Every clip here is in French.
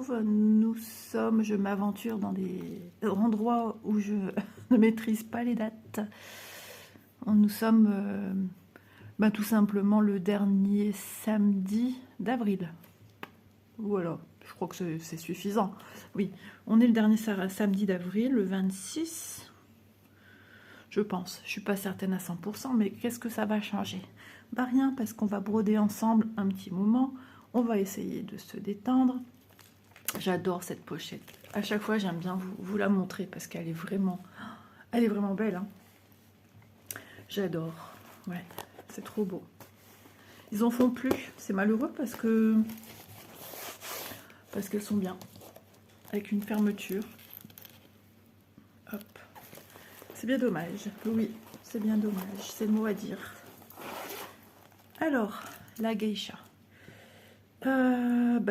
retrouve. Nous sommes, je m'aventure dans des endroits où je ne maîtrise pas les dates. Nous sommes tout simplement le dernier samedi d'avril. Voilà, je crois que c'est suffisant. Oui, on est le dernier samedi d'avril, le 26, je pense. Je ne suis pas certaine à 100%, mais qu'est-ce que ça va changer? Bah rien, parce qu'on va broder ensemble un petit moment. On va essayer de se détendre. J'adore cette pochette. À chaque fois, j'aime bien vous la montrer parce qu'elle est vraiment belle. Hein. J'adore. Ouais, c'est trop beau. Ils en font plus. C'est malheureux parce qu'elles sont bien. Avec une fermeture. Hop. C'est bien dommage. Oui, c'est bien dommage. C'est le mot à dire. Alors, la geisha.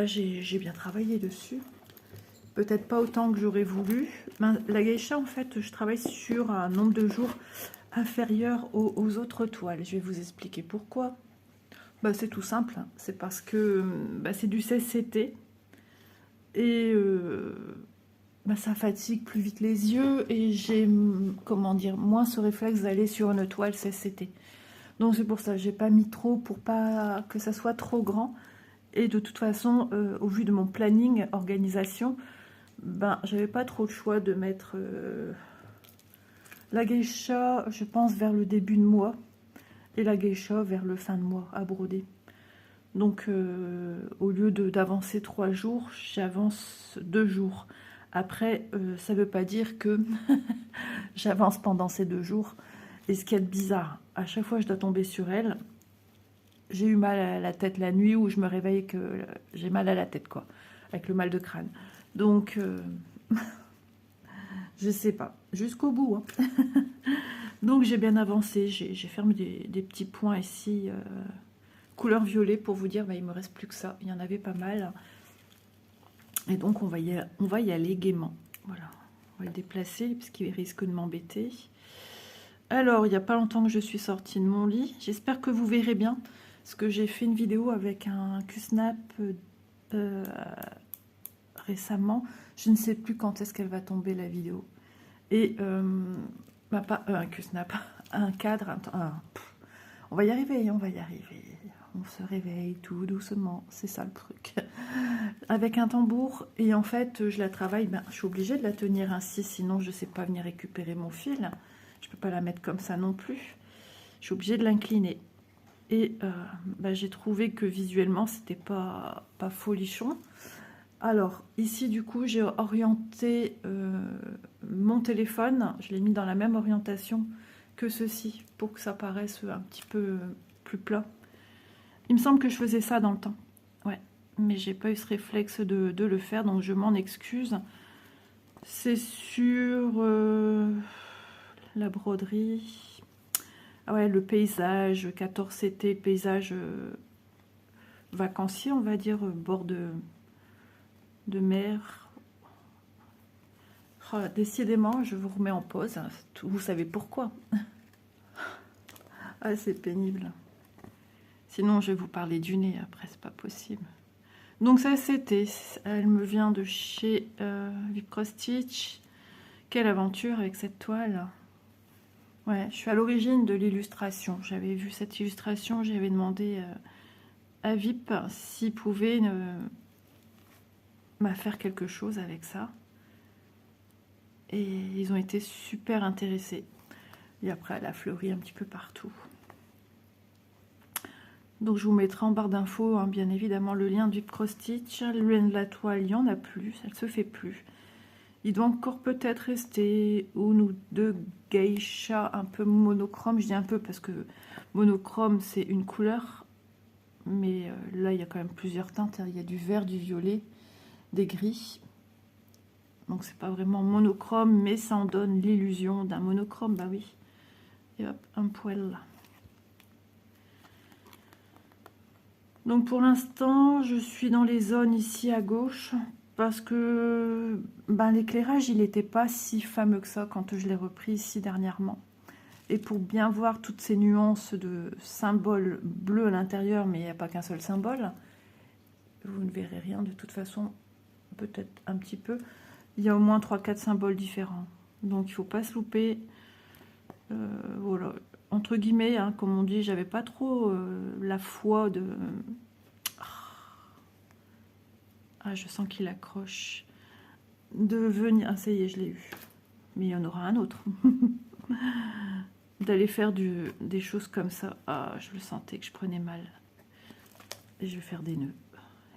J'ai bien travaillé dessus. Peut-être pas autant que j'aurais voulu. La geisha, en fait, je travaille sur un nombre de jours inférieur aux autres toiles. Je vais vous expliquer pourquoi. C'est tout simple. C'est parce que c'est du CCT. Et ça fatigue plus vite les yeux. Et j'ai, comment dire, moins ce réflexe d'aller sur une toile CCT. Donc c'est pour ça. J'ai pas mis trop pour pas que ça soit trop grand. Et de toute façon, au vu de mon planning, organisation, j'avais pas trop le choix de mettre la geisha, je pense, vers le début de mois, et la geisha vers le fin de mois à broder. Donc, au lieu d'avancer 3 jours, j'avance 2 jours. Après, ça veut pas dire que j'avance pendant ces 2 jours. Et ce qui est bizarre, à chaque fois que je dois tomber sur elle, j'ai eu mal à la tête la nuit où je me réveille que j'ai mal à la tête, quoi, avec le mal de crâne. Donc, je sais pas, jusqu'au bout. Hein. Donc, j'ai bien avancé. J'ai fermé des petits points ici, couleur violet, pour vous dire, il me reste plus que ça. Il y en avait pas mal. Et donc, on va y aller gaiement. Voilà, on va le déplacer parce qu'il risque de m'embêter. Alors, il n'y a pas longtemps que je suis sortie de mon lit. J'espère que vous verrez bien. Parce que j'ai fait une vidéo avec un Q-Snap récemment. Je ne sais plus quand est-ce qu'elle va tomber la vidéo. Et pas un Q-Snap, un cadre. On va y arriver, on va y arriver. On se réveille tout doucement, c'est ça le truc. Avec un tambour, et en fait, je la travaille, je suis obligée de la tenir ainsi, sinon je ne sais pas venir récupérer mon fil. Je ne peux pas la mettre comme ça non plus. Je suis obligée de l'incliner. Et j'ai trouvé que visuellement, c'était pas folichon. Alors, ici, du coup, j'ai orienté mon téléphone. Je l'ai mis dans la même orientation que ceci, pour que ça paraisse un petit peu plus plat. Il me semble que je faisais ça dans le temps. Ouais, mais j'ai pas eu ce réflexe de le faire, donc je m'en excuse. C'est sur la broderie... Ah ouais, le paysage 14CT, paysage vacancier, on va dire, bord de mer. Oh, décidément, je vous remets en pause. Vous savez pourquoi. Ah, c'est pénible. Sinon, je vais vous parler du nez après, c'est pas possible. Donc ça, c'était... Elle me vient de chez Vipcross Stitch. Quelle aventure avec cette toile. Ouais, je suis à l'origine de l'illustration. J'avais vu cette illustration, j'avais demandé à Vip s'il pouvait faire quelque chose avec ça. Et ils ont été super intéressés. Et après, elle a fleuri un petit peu partout. Donc, je vous mettrai en barre d'infos, hein, bien évidemment, le lien du Vipcross Stitch. Le lien de la toile, il n'y en a plus, elle ne se fait plus. Il doit encore peut-être rester une ou deux geisha un peu monochrome. Je dis un peu parce que monochrome, c'est une couleur. Mais là, il y a quand même plusieurs teintes. Il y a du vert, du violet, des gris. Donc, c'est pas vraiment monochrome, mais ça en donne l'illusion d'un monochrome. Bah oui. Et hop, un poil là. Donc, pour l'instant, je suis dans les zones ici à gauche. Parce que l'éclairage, il n'était pas si fameux que ça quand je l'ai repris ici dernièrement. Et pour bien voir toutes ces nuances de symboles bleus à l'intérieur, mais il n'y a pas qu'un seul symbole, vous ne verrez rien de toute façon peut-être un petit peu. Il y a au moins 3-4 symboles différents. Donc il ne faut pas se louper. Voilà. Entre guillemets, hein, comme on dit, j'avais pas trop la foi de... Ah, je sens qu'il accroche. De venir... Ah, ça y est, je l'ai eu. Mais il y en aura un autre. D'aller faire des choses comme ça. Ah, je le sentais que je prenais mal. Et je vais faire des nœuds.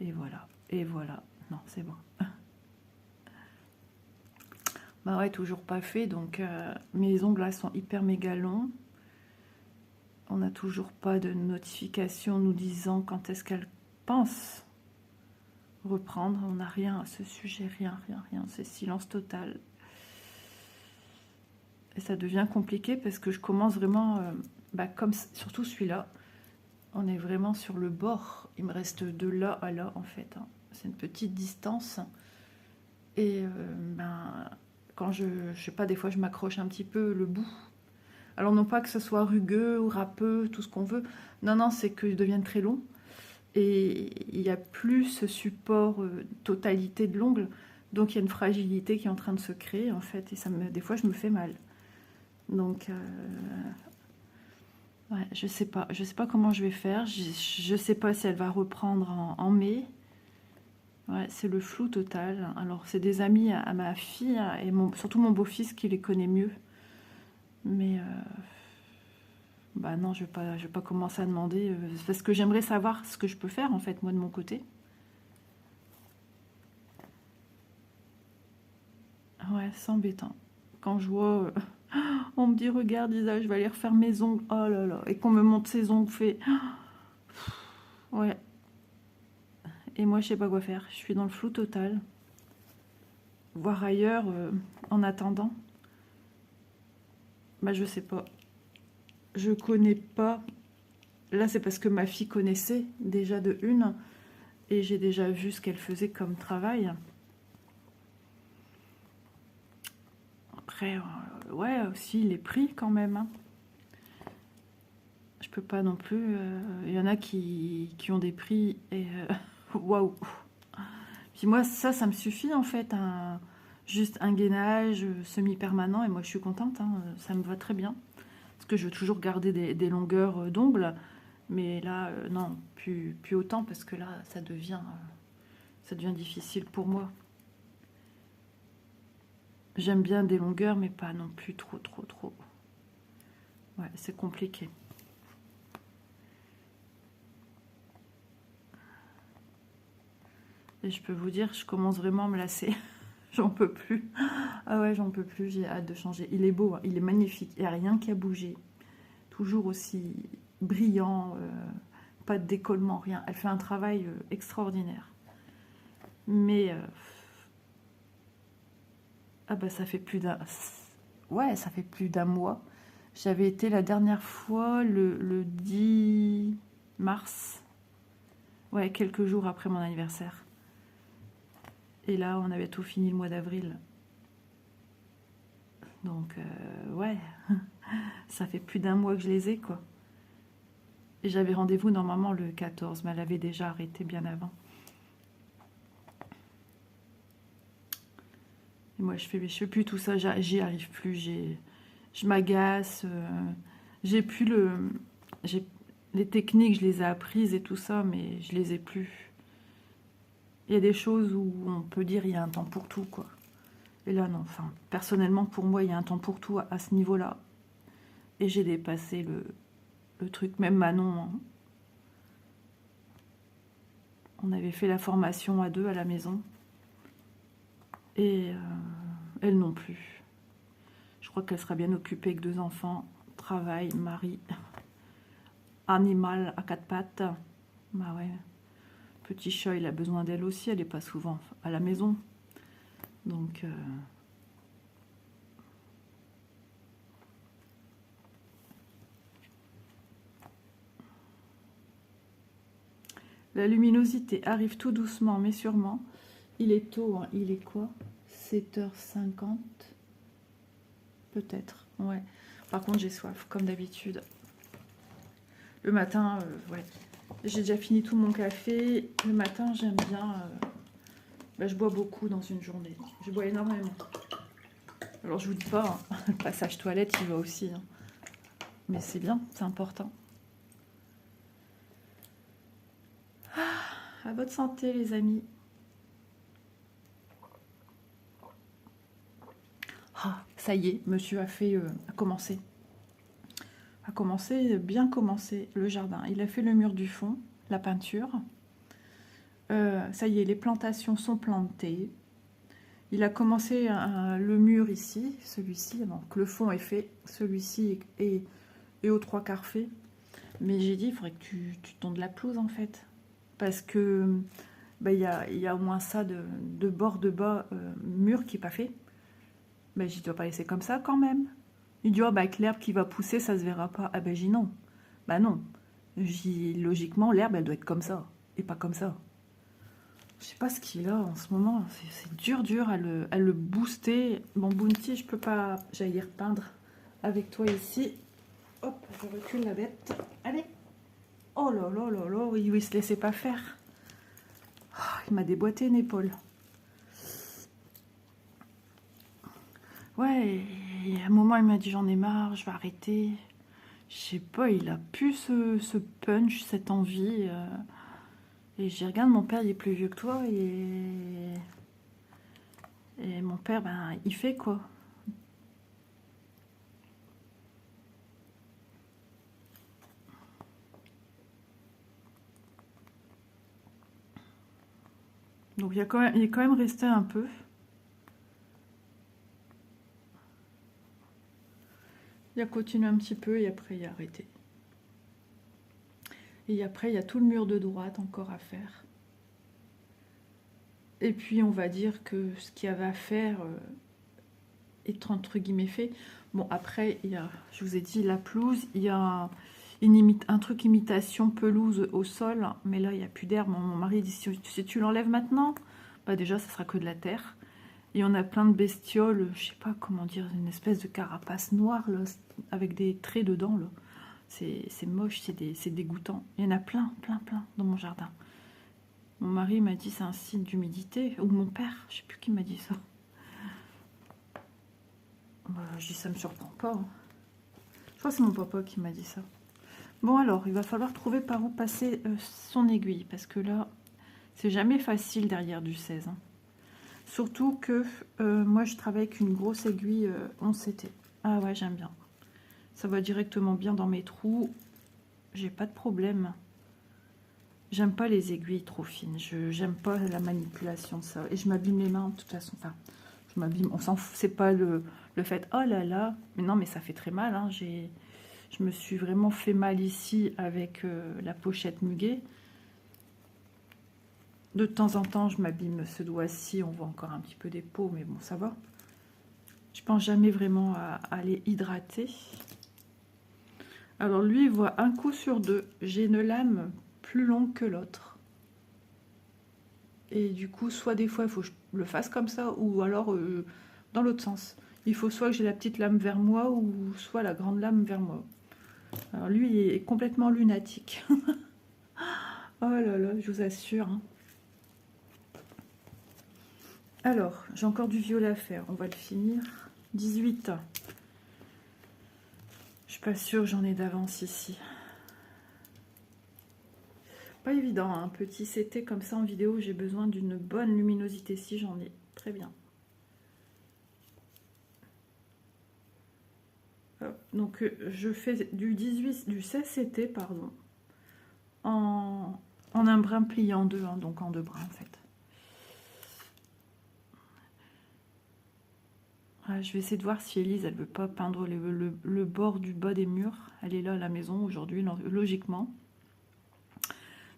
Et voilà. Et voilà. Non, c'est bon. Bah ouais, toujours pas fait. Donc, mes ongles là sont hyper méga longs. On n'a toujours pas de notification nous disant quand est-ce qu'elle pense reprendre. On n'a rien à ce sujet. Rien. C'est silence total. Et ça devient compliqué parce que je commence vraiment, comme surtout celui-là, on est vraiment sur le bord. Il me reste de là à là en fait. Hein. C'est une petite distance. Et quand je sais pas, des fois je m'accroche un petit peu le bout. Alors non pas que ce soit rugueux ou râpeux, tout ce qu'on veut. Non, c'est qu'ils deviennent très longs. Et il n'y a plus ce support totalité de l'ongle. Donc il y a une fragilité qui est en train de se créer en fait. Et des fois je me fais mal. Donc, ouais, je sais pas comment je vais faire. Je sais pas si elle va reprendre en mai. Ouais, c'est le flou total. Alors, c'est des amis à ma fille et surtout mon beau-fils qui les connaît mieux. Mais, non, je vais pas commencer à demander parce que j'aimerais savoir ce que je peux faire en fait, moi de mon côté. Ouais, c'est embêtant. Quand je vois... on me dit, regarde Isa, je vais aller refaire mes ongles. Oh là là. Et qu'on me montre ses ongles faits. Ouais. Et moi, je sais pas quoi faire. Je suis dans le flou total. Voir ailleurs, en attendant. Je sais pas. Je connais pas. Là, c'est parce que ma fille connaissait déjà de une. Et j'ai déjà vu ce qu'elle faisait comme travail. Après, ouais, aussi les prix quand même. Hein. Je peux pas non plus. Il y en a qui ont des prix et waouh. Puis moi, ça me suffit en fait. Juste un gainage semi-permanent et moi je suis contente. Hein, ça me va très bien. Parce que je veux toujours garder des longueurs d'ongles. Mais là, non, plus autant parce que là, ça devient difficile pour moi. J'aime bien des longueurs, mais pas non plus trop. Ouais, c'est compliqué. Et je peux vous dire, je commence vraiment à me lasser. J'en peux plus. Ah ouais, j'en peux plus, j'ai hâte de changer. Il est beau, hein, il est magnifique, il n'y a rien qui a bougé. Toujours aussi brillant, pas de décollement, rien. Elle fait un travail extraordinaire. Mais... ça fait plus d'un... Ouais, ça fait plus d'un mois. J'avais été la dernière fois le 10 mars. Ouais, quelques jours après mon anniversaire. Et là, on avait tout fini le mois d'avril. Donc, ouais, ça fait plus d'un mois que je les ai, quoi. Et j'avais rendez-vous normalement le 14, mais elle avait déjà arrêté bien avant. Et moi, je fais plus tout ça, j'y arrive plus, je m'agace, j'ai plus les techniques, je les ai apprises et tout ça, mais je les ai plus. Il y a des choses où on peut dire il y a un temps pour tout, quoi. Et là, non, enfin, personnellement, pour moi, il y a un temps pour tout à ce niveau-là. Et j'ai dépassé le truc, même Manon. Hein. On avait fait la formation à 2 à la maison. Et elle non plus. Je crois qu'elle sera bien occupée avec 2 enfants, travail, mari, animal à 4 pattes. Bah ouais. Petit chat, il a besoin d'elle aussi, elle n'est pas souvent à la maison. Donc... la luminosité arrive tout doucement, mais sûrement. Il est tôt, hein. Il est quoi? 7h50 peut-être, ouais. Par contre, j'ai soif, comme d'habitude. Le matin, ouais. J'ai déjà fini tout mon café. Le matin, j'aime bien Bah, je bois beaucoup dans une journée. Je bois énormément. Alors je vous dis pas, hein, le passage toilette, il va aussi. Hein. Mais c'est bien, c'est important. À votre santé, les amis. Ah, ça y est, monsieur a commencé. A commencé, bien commencé, le jardin. Il a fait le mur du fond, la peinture. Ça y est, les plantations sont plantées. Il a commencé le mur ici, celui-ci. Donc le fond est fait, celui-ci est aux trois quarts fait. Mais j'ai dit, il faudrait que tu tondes la pelouse en fait. Parce que bah, y a au moins ça de bord de bas mur qui n'est pas fait. Ben, je dois pas laisser comme ça quand même. Il dit, oh, bah, avec l'herbe qui va pousser, ça se verra pas. Ah ben, j'ai non. Bah non. Logiquement, l'herbe, elle doit être comme ça. Et pas comme ça. Je sais pas ce qu'il a en ce moment. C'est dur à le booster. Bon, Bounty, je peux pas. J'allais y repeindre avec toi ici. Hop, je recule la bête. Allez. Oh là là là là. Oui, il se laissait pas faire. Oh, il m'a déboîté une épaule. Ouais, et à un moment, il m'a dit j'en ai marre, je vais arrêter. Je sais pas, il a plus ce punch, cette envie. Et je regarde, mon père, il est plus vieux que toi. Et mon père, ben, il fait quoi? Donc il est quand même resté un peu. Il a continué un petit peu et après il a arrêté. Et après, il y a tout le mur de droite encore à faire. Et puis, on va dire que ce qu'il y avait à faire est entre guillemets fait. Bon, après, il y a, je vous ai dit, la pelouse. Il y a un truc imitation pelouse au sol. Mais là, il n'y a plus d'herbe. Mon mari dit, si tu l'enlèves maintenant, bah déjà, ça sera que de la terre. Et on a plein de bestioles, je sais pas comment dire, une espèce de carapace noire là, avec des traits dedans. Là. C'est moche, c'est dégoûtant. Il y en a plein dans mon jardin. Mon mari m'a dit c'est un signe d'humidité, ou mon père, je sais plus qui m'a dit ça. Bah, je dis ça me surprend pas. Hein. Je crois que c'est mon papa qui m'a dit ça. Bon alors, il va falloir trouver par où passer son aiguille, parce que là, c'est jamais facile derrière du 16. Hein. Surtout que moi, je travaille avec une grosse aiguille 11CT. Ah ouais, j'aime bien. Ça va directement bien dans mes trous. J'ai pas de problème. J'aime pas les aiguilles trop fines. J'aime pas la manipulation de ça. Et je m'abîme les mains de toute façon. Enfin, je m'abîme. On s'en fout. C'est pas le fait. Oh là là. Mais non, mais ça fait très mal. Hein. Je me suis vraiment fait mal ici avec la pochette muguet. De temps en temps, je m'abîme ce doigt-ci. On voit encore un petit peu des peaux, mais bon, ça va. Je pense jamais vraiment à les hydrater. Alors lui, il voit un coup sur deux. J'ai une lame plus longue que l'autre. Et du coup, soit des fois, il faut que je le fasse comme ça, ou alors dans l'autre sens. Il faut soit que j'ai la petite lame vers moi, ou soit la grande lame vers moi. Alors lui, il est complètement lunatique. Oh là là, je vous assure. Hein. Alors, j'ai encore du violet à faire. On va le finir. 18. Je suis pas sûre, j'en ai d'avance ici. Pas évident, un petit CT comme ça en vidéo, j'ai besoin d'une bonne luminosité. Si j'en ai, très bien. Donc je fais du 16 CT, pardon, en un brin plié en deux, hein, donc en deux brins en fait. Ah, je vais essayer de voir si Elise, elle veut pas peindre le bord du bas des murs. Elle est là à la maison aujourd'hui, logiquement.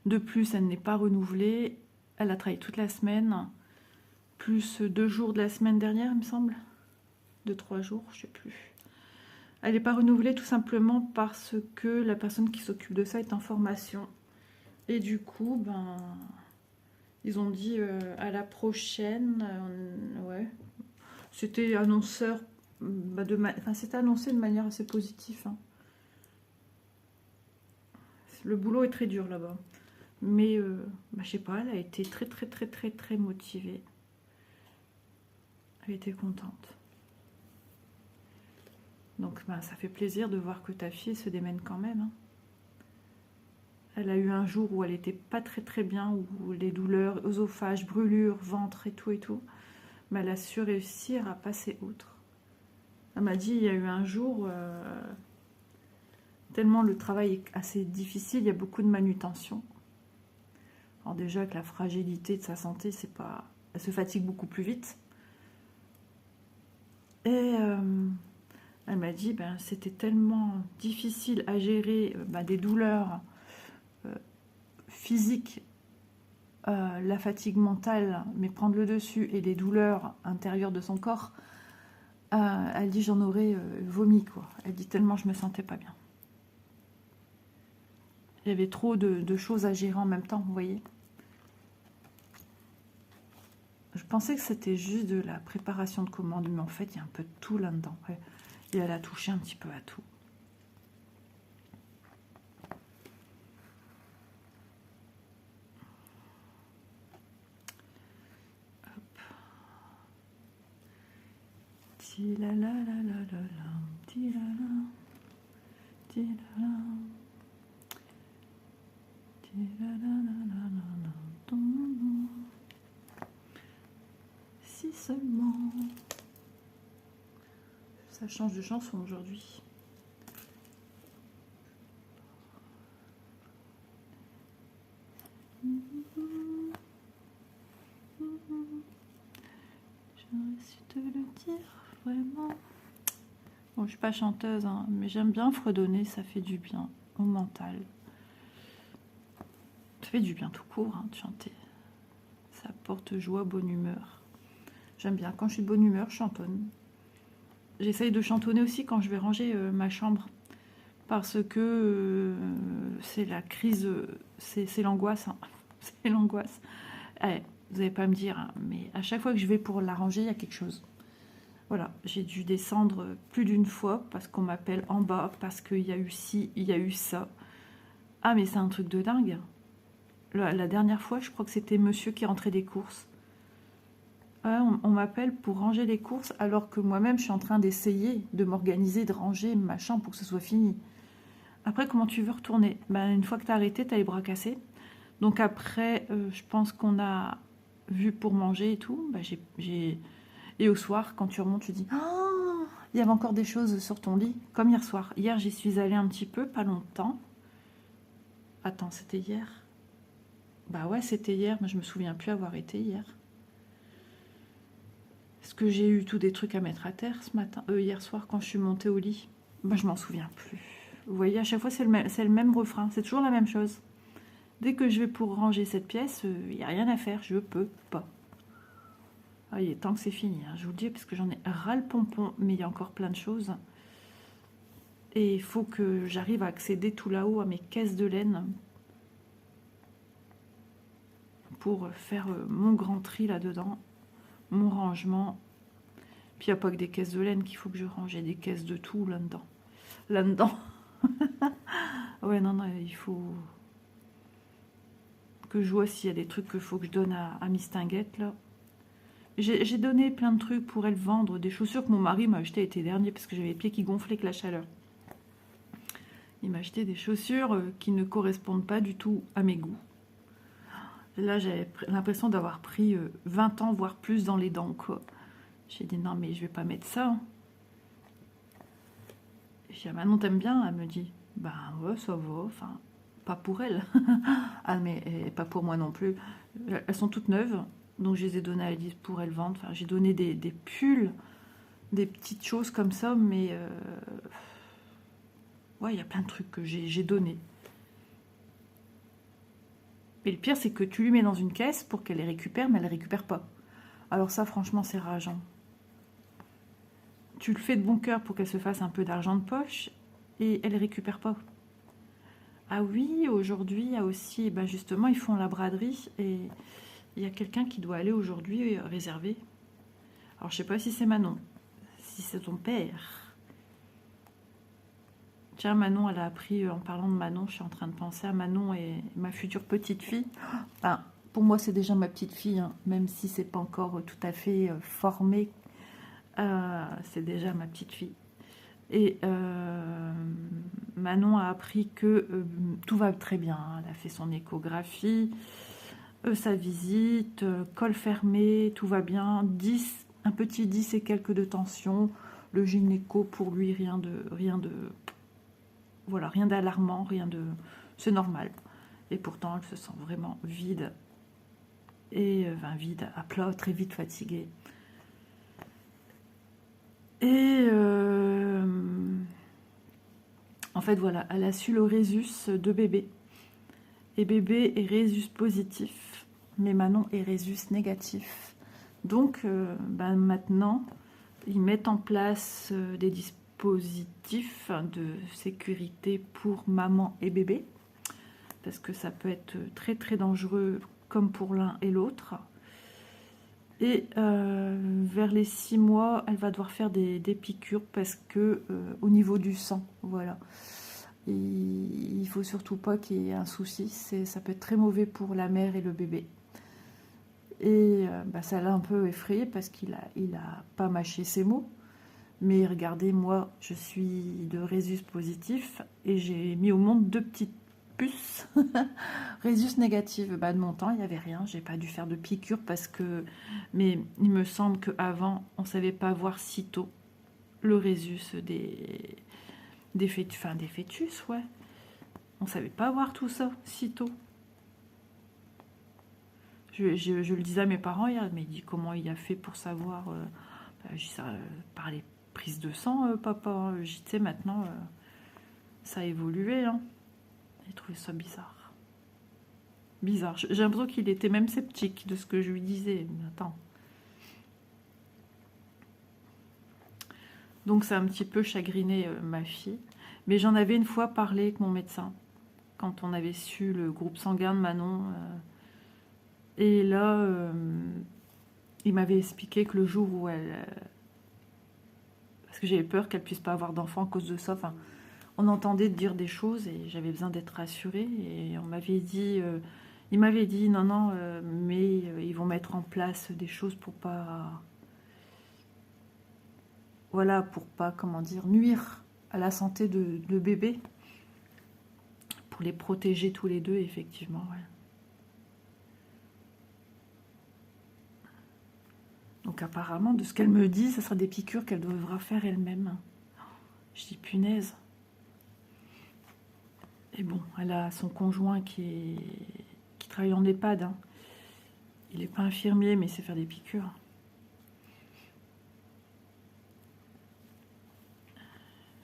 De plus, elle n'est pas renouvelée. Elle a travaillé toute la semaine, plus 2 jours de la semaine dernière, il me semble. 2-3 jours, je sais plus. Elle n'est pas renouvelée tout simplement parce que la personne qui s'occupe de ça est en formation. Et du coup, ben, ils ont dit à la prochaine, ouais. C'était annonceur, bah, enfin, c'était annoncé de manière assez positive. Hein. Le boulot est très dur là-bas. Mais, bah, je sais pas, elle a été très motivée. Elle était contente. Donc ben, ça fait plaisir de voir que ta fille se démène quand même. Hein. Elle a eu un jour où elle n'était pas très bien, où les douleurs, œsophage, brûlure, ventre et tout. Mais elle a su réussir à passer outre. Elle m'a dit, il y a eu un jour, tellement le travail est assez difficile, il y a beaucoup de manutention. Alors déjà, avec la fragilité de sa santé, c'est pas, elle se fatigue beaucoup plus vite. Et elle m'a dit, ben, c'était tellement difficile à gérer des douleurs physiques, la fatigue mentale, mais prendre le dessus, et les douleurs intérieures de son corps. Elle dit, j'en aurais vomi, quoi. Elle dit, tellement je me sentais pas bien. Il y avait trop de choses à gérer en même temps, vous voyez. Je pensais que c'était juste de la préparation de commandes, mais en fait, il y a un peu de tout là-dedans. Ouais. Et elle a touché un petit peu à tout. Hop. Ti-la-la-la-la-la-la, ti-la-la, ti-la-la, ti-la-la-la-la-la, si seulement... Ça change de chanson aujourd'hui. J'aurais su te le dire, vraiment. Bon, je suis pas chanteuse, hein, mais j'aime bien fredonner, ça fait du bien au mental. Ça fait du bien tout court, hein, de chanter. Ça apporte joie, bonne humeur. J'aime bien. Quand je suis de bonne humeur, je chantonne. J'essaye de chantonner aussi quand je vais ranger ma chambre. Parce que c'est la crise, c'est l'angoisse. Hein. C'est l'angoisse. Allez, vous n'allez pas me dire, hein, mais à chaque fois que je vais pour la ranger, il y a quelque chose. Voilà, j'ai dû descendre plus d'une fois parce qu'on m'appelle en bas, parce qu'il y a eu ci, il y a eu ça. Ah, mais c'est un truc de dingue. La dernière fois, je crois que c'était monsieur qui rentrait des courses. On m'appelle pour ranger les courses alors que moi-même, je suis en train d'essayer de m'organiser, de ranger ma chambre pour que ce soit fini. Après, comment tu veux retourner? Ben, une fois que tu as arrêté, tu as les bras cassés. Donc après, je pense qu'on a vu pour manger et tout. Ben, Et au soir, quand tu remontes, tu dis « Oh, il y avait encore des choses sur ton lit. » Comme hier soir. Hier, j'y suis allée un petit peu, pas longtemps. Attends, c'était hier? Bah ouais, c'était hier, mais je me souviens plus avoir été hier. Est-ce que j'ai eu tous des trucs à mettre à terre ce matin, hier soir, quand je suis montée au lit? Bah, je m'en souviens plus. Vous voyez, à chaque fois, c'est le même refrain. C'est toujours la même chose. Dès que je vais pour ranger cette pièce, il n'y a rien à faire. Je peux pas. Ah, il est temps que c'est fini, hein, je vous le dis, parce que j'en ai ras le pompon, mais il y a encore plein de choses. Et il faut que j'arrive à accéder tout là-haut à mes caisses de laine pour faire mon grand tri là-dedans, mon rangement. Puis il n'y a pas que des caisses de laine qu'il faut que je range, il y a des caisses de tout là-dedans. Là-dedans. Ouais, non, il faut que je vois s'il y a des trucs qu'il faut que je donne à Miss Tinguette, là. J'ai donné plein de trucs pour elle vendre, des chaussures que mon mari m'a acheté l'été dernier parce que j'avais les pieds qui gonflaient avec la chaleur. Il m'a acheté des chaussures qui ne correspondent pas du tout à mes goûts. Là, j'avais l'impression d'avoir pris 20 ans, voire plus dans les dents, quoi. J'ai dit, non, mais je vais pas mettre ça. J'ai dit, Manon, t'aimes bien? Elle me dit, ben ouais, ça va, enfin, pas pour elle. Ah, mais pas pour moi non plus. Elles sont toutes neuves, donc je les ai données à Elise pour elle vendre. Enfin, j'ai donné des pulls, des petites choses comme ça, mais... ouais, il y a plein de trucs que j'ai donné. Et le pire, c'est que tu lui mets dans une caisse pour qu'elle les récupère, mais elle les récupère pas. Alors ça, franchement, c'est rageant. Tu le fais de bon cœur pour qu'elle se fasse un peu d'argent de poche, et elle les récupère pas. Ah oui, aujourd'hui, il y a aussi, ben justement, ils font la braderie, et il y a quelqu'un qui doit aller aujourd'hui réserver. Alors, je sais pas si c'est Manon, si c'est ton père. Tiens, Manon, elle a appris, en parlant de Manon, je suis en train de penser à Manon et ma future petite fille. Enfin, pour moi, c'est déjà ma petite fille, hein, même si c'est pas encore tout à fait formé c'est déjà ma petite fille. Et Manon a appris que tout va très bien. Elle a fait son échographie, sa visite, col fermé, tout va bien. 10, un petit 10 et quelques de tension. Le gynéco, pour lui, voilà, rien d'alarmant, c'est normal. Et pourtant, elle se sent vraiment vide. Et vide, à plat, très vite fatiguée. Et en fait, voilà, elle a su le résus de bébé. Et bébé est résus positif, mais Manon est résus négatif. Donc, maintenant, ils mettent en place des dispositifs de sécurité pour maman et bébé, parce que ça peut être très très dangereux comme pour l'un et l'autre. Et vers les 6 mois, elle va devoir faire des piqûres parce que au niveau du sang, voilà. Et il faut surtout pas qu'il y ait un souci, ça peut être très mauvais pour la mère et le bébé. Et ça l'a un peu effrayé parce qu'il a pas mâché ses mots. Mais regardez, moi, je suis de résus positif et j'ai mis au monde 2 petites puces résus négative. De mon temps, il n'y avait rien. J'ai pas dû faire de piqûre parce que... Mais il me semble qu'avant, on ne savait pas voir si tôt le résus des fœtus, ouais. On ne savait pas voir tout ça si tôt. Je le disais à mes parents hier, mais il dit comment il a fait pour savoir... par les prises de sang, papa. Je sais, maintenant, ça a évolué. Hein. J'ai trouvé ça bizarre. Bizarre. J'ai l'impression qu'il était même sceptique de ce que je lui disais. Mais attends. Donc ça a un petit peu chagriné ma fille. Mais j'en avais une fois parlé avec mon médecin. Quand on avait su le groupe sanguin de Manon. Et là, il m'avait expliqué que le jour où elle... parce que j'avais peur qu'elle puisse pas avoir d'enfant à cause de ça. Enfin, on entendait dire des choses et j'avais besoin d'être rassurée. Et on m'avait dit... il m'avait dit, non, mais ils vont mettre en place des choses pour pas... Voilà, pour pas, comment dire, nuire à la santé de bébé. Pour les protéger tous les deux, effectivement, ouais. Donc apparemment, de ce qu'elle me dit, ce sera des piqûres qu'elle devra faire elle-même. Je dis, punaise. Et bon, elle a son conjoint qui travaille en EHPAD. Hein. Il n'est pas infirmier, mais il sait faire des piqûres.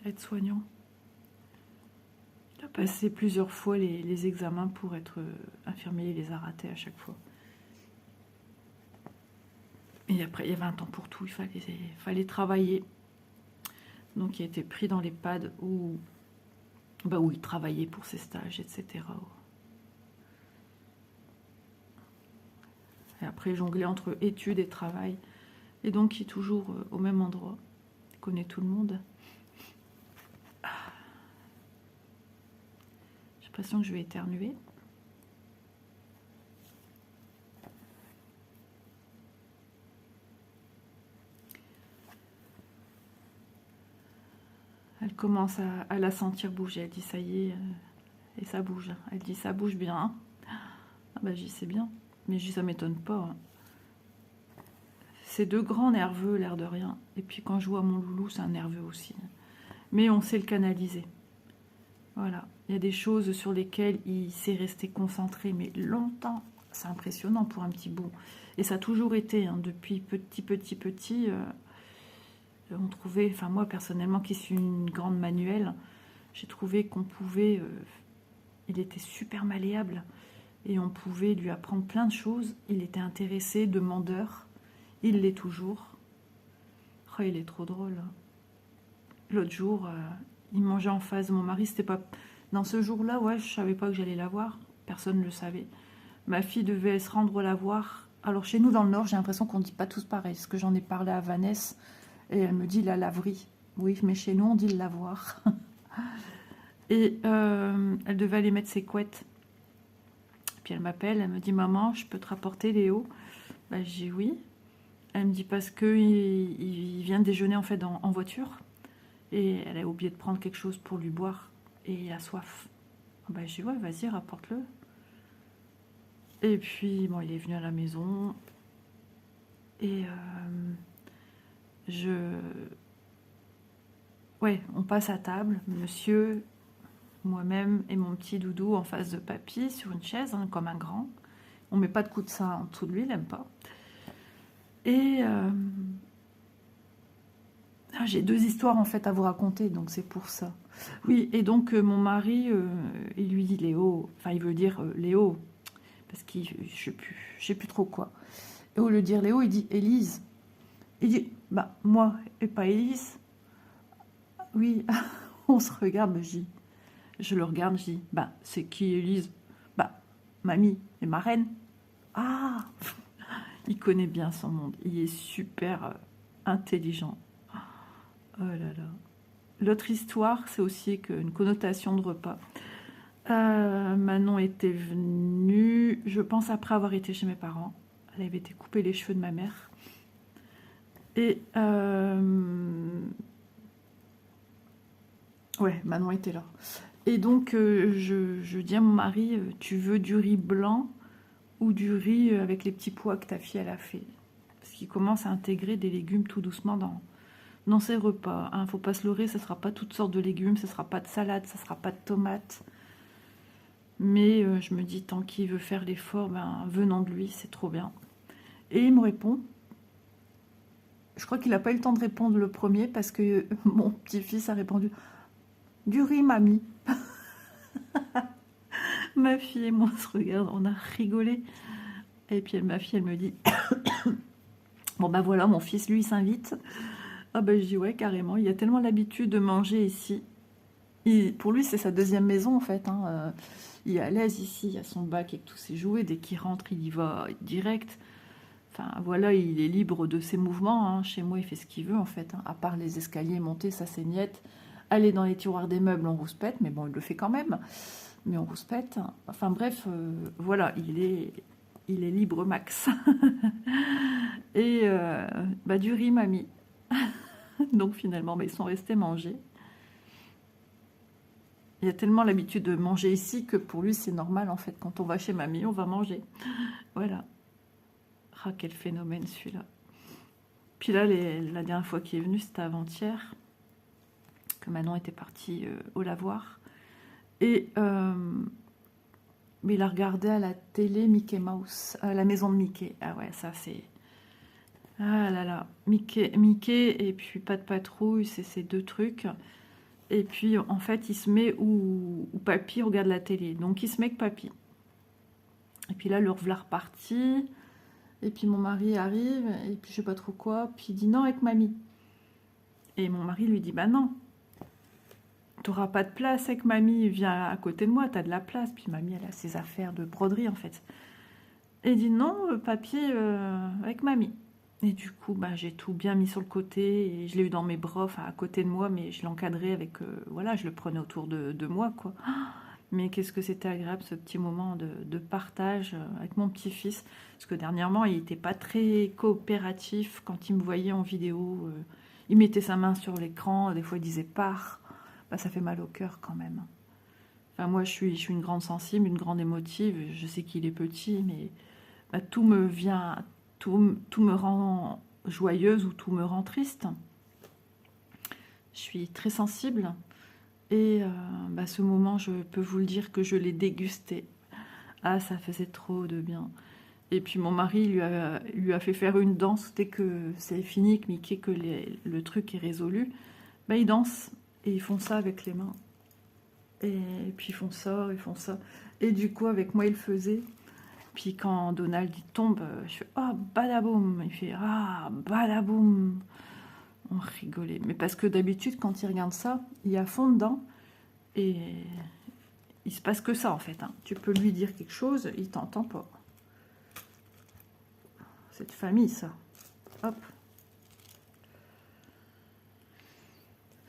Aide-soignant. Il a passé plusieurs fois les examens pour être infirmier. Il les a ratés à chaque fois. Et après, il y avait un temps pour tout. Il fallait travailler. Donc, il a été pris dans l'EHPAD où il travaillait pour ses stages, etc. Et après, jongler entre études et travail. Et donc, il est toujours au même endroit. Il connaît tout le monde. J'ai l'impression que je vais éternuer. Elle commence à la sentir bouger. Elle dit, ça y est, et ça bouge. Elle dit, ça bouge bien. Ah bah, j'y sais bien. Mais ça m'étonne pas. Hein. C'est 2 grands nerveux, l'air de rien. Et puis quand je vois mon loulou, c'est un nerveux aussi. Mais on sait le canaliser. Voilà. Il y a des choses sur lesquelles il sait rester concentré, mais longtemps. C'est impressionnant pour un petit bout. Et ça a toujours été, hein, depuis petit. On trouvait, enfin moi personnellement, qui suis une grande manuelle, j'ai trouvé qu'on pouvait... il était super malléable. Et on pouvait lui apprendre plein de choses. Il était intéressé, demandeur. Il l'est toujours. Oh, il est trop drôle. L'autre jour, il mangeait en face de mon mari. C'était pas... Dans ce jour-là, ouais, je savais pas que j'allais la voir. Personne ne le savait. Ma fille devait se rendre la voir. Alors chez nous, dans le Nord, j'ai l'impression qu'on ne dit pas tous pareil. Parce que j'en ai parlé à Vanessa. Et elle me dit la laverie. Oui, mais chez nous, on dit le lavoir. Et elle devait aller mettre ses couettes. Puis elle m'appelle, elle me dit, maman, je peux te rapporter Léo? Je dis oui. Elle me dit parce que il vient déjeuner en fait en voiture. Et elle a oublié de prendre quelque chose pour lui boire. Et il a soif. Bah, je dis, ouais, vas-y, rapporte-le. Et puis, bon, il est venu à la maison. Et ouais, on passe à table. Monsieur, moi-même et mon petit doudou en face de papy, sur une chaise, hein, comme un grand. On met pas de coussin en dessous de lui, il n'aime pas. Et j'ai deux histoires en fait à vous raconter, donc c'est pour ça. Oui, et donc mon mari, il lui dit Léo, enfin il veut dire Léo, parce qu'il, je sais plus trop quoi. Et au lieu de dire Léo, il dit Élise. Il dit, bah moi et pas Élise. Oui, on se regarde, je le regarde, je dis, bah c'est qui Élise? Bah mamie et ma reine. Ah, il connaît bien son monde, il est super intelligent. Oh là là. L'autre histoire, c'est aussi une connotation de repas. Manon était venue, je pense après avoir été chez mes parents. Elle avait été couper les cheveux de ma mère. Et ouais, Manon était là. Et donc je dis à mon mari, tu veux du riz blanc ou du riz avec les petits pois que ta fille elle a fait? Parce qu'il commence à intégrer des légumes tout doucement dans ses repas. Hein. Faut pas se leurrer, ce sera pas toutes sortes de légumes, ce sera pas de salade, ce sera pas de tomates. Mais je me dis, tant qu'il veut faire l'effort, ben, venant de lui, c'est trop bien. Et il me répond. Je crois qu'il n'a pas eu le temps de répondre le premier parce que mon petit-fils a répondu « Du riz, mamie ». Ma fille et moi, on se regarde, on a rigolé. Et puis ma fille, elle me dit « Bon ben voilà, mon fils, lui, il s'invite ». Ah ben je dis « Ouais, carrément, il a tellement l'habitude de manger ici. » Pour lui, c'est sa deuxième maison en fait. Hein. Il est à l'aise ici, il a son bac avec tous ses jouets. Dès qu'il rentre, il y va direct. Enfin, voilà, il est libre de ses mouvements. Hein. Chez moi, il fait ce qu'il veut, en fait. Hein. À part les escaliers monter, ça c'est niette. Aller dans les tiroirs des meubles, on rouspète. Mais bon, il le fait quand même. Mais on rouspète. Enfin bref, voilà, il est libre max. Et bah, du riz, mamie. Donc finalement, bah, ils sont restés manger. Il a tellement l'habitude de manger ici que pour lui, c'est normal, en fait. Quand on va chez mamie, on va manger. Voilà. Ah, quel phénomène, celui-là. Puis là, la dernière fois qu'il est venu, c'était avant-hier, que Manon était partie au lavoir. Et mais il a regardé à la télé Mickey Mouse, à la maison de Mickey. Ah ouais, ça c'est... Ah là là, Mickey et puis Pas de patrouille, c'est ces deux trucs. Et puis en fait, il se met où papy regarde la télé. Donc il se met avec papy. Et puis là, le voilà reparti. Et puis mon mari arrive, et puis je sais pas trop quoi. Puis il dit non avec mamie. Et mon mari lui dit bah non. T'auras pas de place avec mamie, viens à côté de moi, t'as de la place. Puis mamie, elle a ses affaires de broderie en fait. Et il dit non, papy, avec mamie. Et du coup, bah, j'ai tout bien mis sur le côté, et je l'ai eu dans mes bras, enfin à côté de moi, mais je l'encadrais avec, voilà, je le prenais autour de moi, quoi. Mais qu'est-ce que c'était agréable ce petit moment de partage avec mon petit-fils. Parce que dernièrement, il n'était pas très coopératif quand il me voyait en vidéo. Il mettait sa main sur l'écran, des fois il disait pars. Bah, ça fait mal au cœur quand même. Enfin, moi, je suis une grande sensible, une grande émotive. Je sais qu'il est petit, mais bah, tout me vient, tout me rend joyeuse ou tout me rend triste. Je suis très sensible. Et bah, ce moment, je peux vous le dire que je l'ai dégusté. Ah, ça faisait trop de bien. Et puis mon mari lui a fait faire une danse dès que c'est fini, que Mickey, que le truc est résolu. Bah, ils dansent et ils font ça avec les mains. Et puis ils font ça, ils font ça. Et du coup, avec moi, il faisait. Puis quand Donald il tombe, je fais « Oh, badaboum !» Il fait « Ah, badaboum !» On rigolait. Mais parce que d'habitude, quand il regarde ça, il est à fond dedans. Et il se passe que ça, en fait. Hein. Tu peux lui dire quelque chose, il t'entend pas. Cette famille, ça. Hop.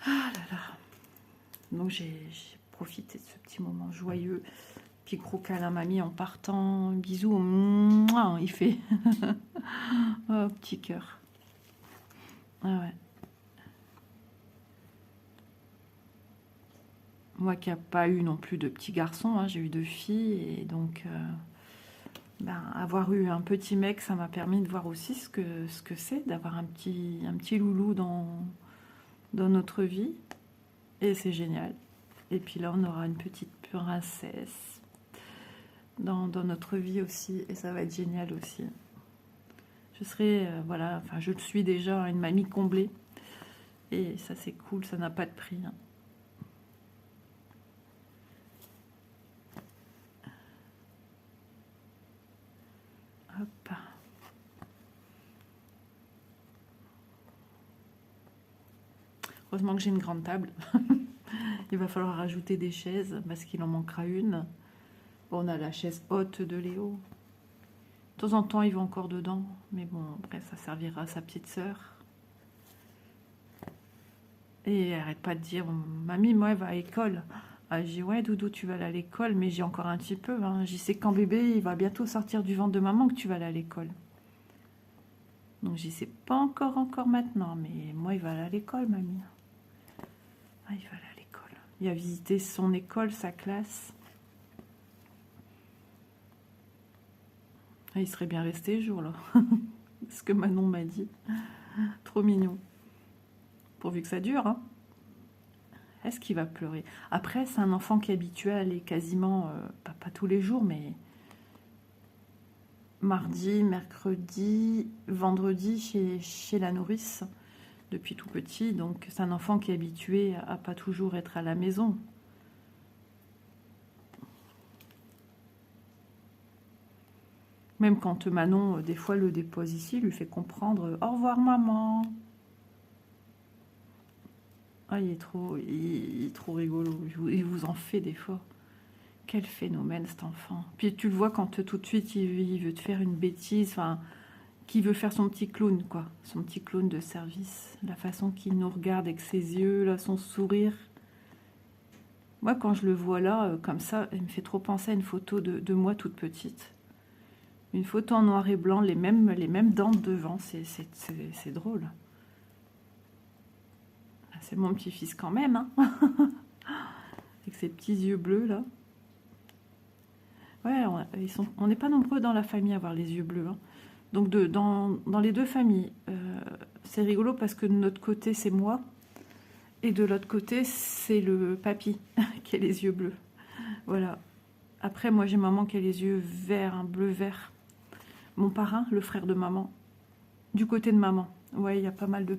Ah là là. Donc j'ai profité de ce petit moment joyeux. Puis gros câlin mamie en partant. Bisous. Mouah, il fait. Oh, petit cœur. Ah ouais. Moi qui n'ai pas eu non plus de petits garçons, hein, j'ai eu 2 filles, et donc ben, avoir eu un petit mec, ça m'a permis de voir aussi ce que c'est d'avoir un petit loulou dans notre vie, et c'est génial. Et puis là, on aura une petite princesse dans notre vie aussi, et ça va être génial aussi. Je serai, voilà, enfin je le suis déjà, une mamie comblée, et ça c'est cool, ça n'a pas de prix, hein. Hop. Heureusement que j'ai une grande table. Il va falloir rajouter des chaises parce qu'il en manquera une. Bon, on a la chaise haute de Léo. De temps en temps, il va encore dedans. Mais bon, après, ça servira à sa petite sœur. Et elle arrête pas de dire, mamie, moi, elle va à l'école. Ah, je dis, ouais, Doudou, tu vas aller à l'école, mais j'ai encore un petit peu, hein. J'y sais quand bébé, il va bientôt sortir du ventre de maman que tu vas aller à l'école. Donc, j'y sais pas encore maintenant, mais moi, il va aller à l'école, mamie. Ah, il va aller à l'école. Il a visité son école, sa classe. Ah, il serait bien resté ce jour-là. Ce que Manon m'a dit. Trop mignon. Pourvu que ça dure, hein. Est-ce qu'il va pleurer? Après, c'est un enfant qui est habitué à aller quasiment, pas tous les jours, mais mardi, mercredi, vendredi chez la nourrice, depuis tout petit. Donc, c'est un enfant qui est habitué à pas toujours être à la maison. Même quand Manon, des fois, le dépose ici, lui fait comprendre « Au revoir, maman !» Ah, il est trop rigolo. Il vous en fait des fois. Quel phénomène, cet enfant. Puis tu le vois quand tout de suite, il veut te faire une bêtise, enfin, qui veut faire son petit clown, quoi. Son petit clown de service. La façon qu'il nous regarde avec ses yeux, là, son sourire. Moi, quand je le vois là, comme ça, il me fait trop penser à une photo de moi toute petite. Une photo en noir et blanc, les mêmes dents devant, c'est drôle. C'est mon petit-fils quand même, hein. Avec ses petits yeux bleus, là. Ouais, on n'est pas nombreux dans la famille à avoir les yeux bleus, hein. Donc dans les deux familles, c'est rigolo parce que de notre côté, c'est moi. Et de l'autre côté, c'est le papy qui a les yeux bleus. Voilà. Après, moi, j'ai maman qui a les yeux verts, un bleu-vert. Mon parrain, le frère de maman. Du côté de maman. Ouais, il y a pas mal de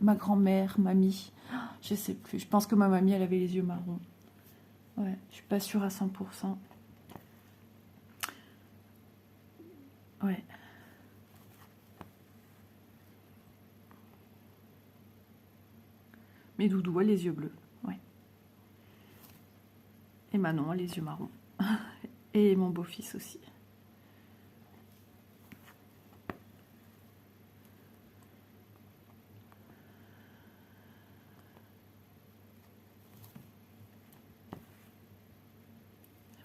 ma grand-mère, mamie. Je sais plus. Je pense que ma mamie, elle avait les yeux marrons. Ouais, je suis pas sûre à 100%. Ouais. Mais Doudou a les yeux bleus. Ouais. Et Manon a les yeux marrons. Et mon beau-fils aussi.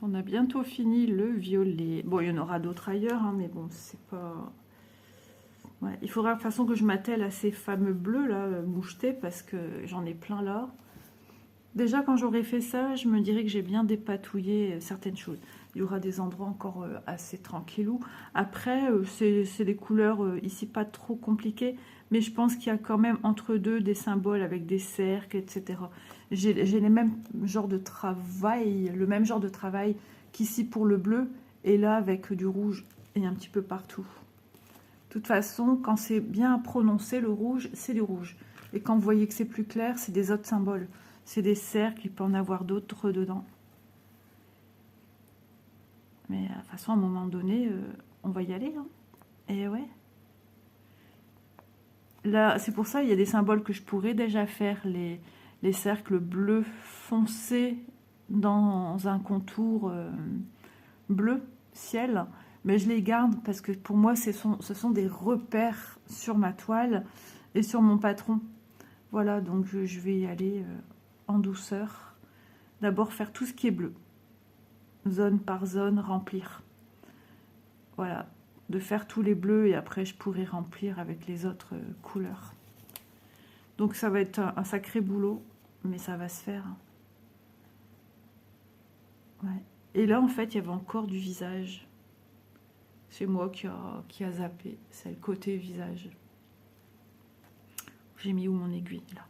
On a bientôt fini le violet. Bon, il y en aura d'autres ailleurs, hein, mais bon, c'est pas... Ouais, il faudra de toute façon que je m'attelle à ces fameux bleus, là, mouchetés, parce que j'en ai plein là. Déjà, quand j'aurai fait ça, je me dirais que j'ai bien dépatouillé certaines choses. Il y aura des endroits encore assez tranquillous. Après, c'est des couleurs ici pas trop compliquées, mais je pense qu'il y a quand même entre deux des symboles avec des cercles, etc. J'ai les mêmes genres de travail, le même genre de travail qu'ici pour le bleu, et là avec du rouge, et un petit peu partout. De toute façon, quand c'est bien prononcé, le rouge, c'est du rouge. Et quand vous voyez que c'est plus clair, c'est des autres symboles. C'est des cercles, il peut en avoir d'autres dedans. Mais de toute façon, à un moment donné, on va y aller, hein. Et ouais. Là, c'est pour ça, il y a des symboles que je pourrais déjà faire. Les cercles bleus foncés dans un contour bleu, ciel. Mais je les garde parce que pour moi, ce sont des repères sur ma toile et sur mon patron. Voilà, donc je vais y aller en douceur. D'abord faire tout ce qui est bleu. Zone par zone, remplir. Voilà, de faire tous les bleus et après je pourrai remplir avec les autres couleurs. Donc ça va être un sacré boulot, mais ça va se faire. Ouais. Et là, en fait, il y avait encore du visage. C'est moi qui a zappé. C'est le côté visage. J'ai mis où mon aiguille, là?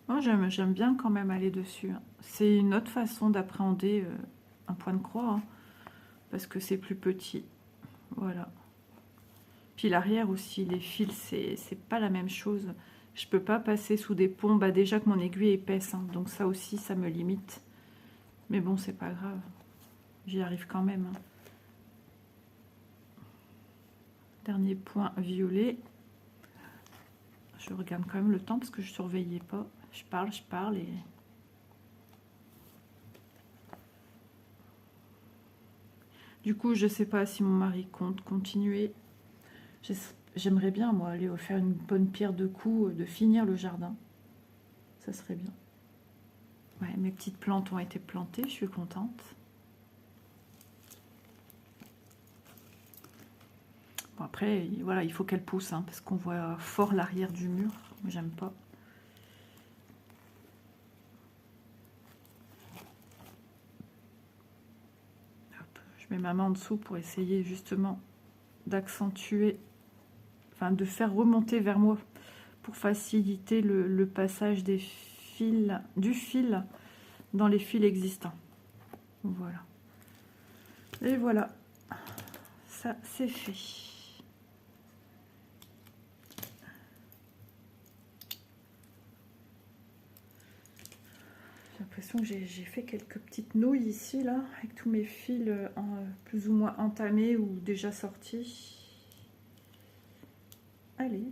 Moi, j'aime bien quand même aller dessus. C'est une autre façon d'appréhender un point de croix, hein, parce que c'est plus petit. Voilà. Puis l'arrière aussi, les fils, c'est pas la même chose. Je peux pas passer sous des ponts. Bah déjà que mon aiguille est épaisse, hein, donc ça aussi, ça me limite. Mais bon, c'est pas grave. J'y arrive quand même. Hein. Dernier point violet. Je regarde quand même le temps parce que je surveillais pas. Je parle et... Du coup, je sais pas si mon mari compte continuer. J'aimerais bien, moi, aller faire une bonne pierre de coups, de finir le jardin. Ça serait bien. Ouais, mes petites plantes ont été plantées, je suis contente. Bon, après, voilà, il faut qu'elles poussent, hein, parce qu'on voit fort l'arrière du mur. J'aime pas. Hop, je mets ma main en dessous pour essayer justement d'accentuer, enfin de faire remonter vers moi pour faciliter le passage des fils, du fil dans les fils existants. Voilà. Et voilà, ça c'est fait. J'ai l'impression que j'ai fait quelques petites nouilles ici, là, avec tous mes fils plus ou moins entamés ou déjà sortis. Allez,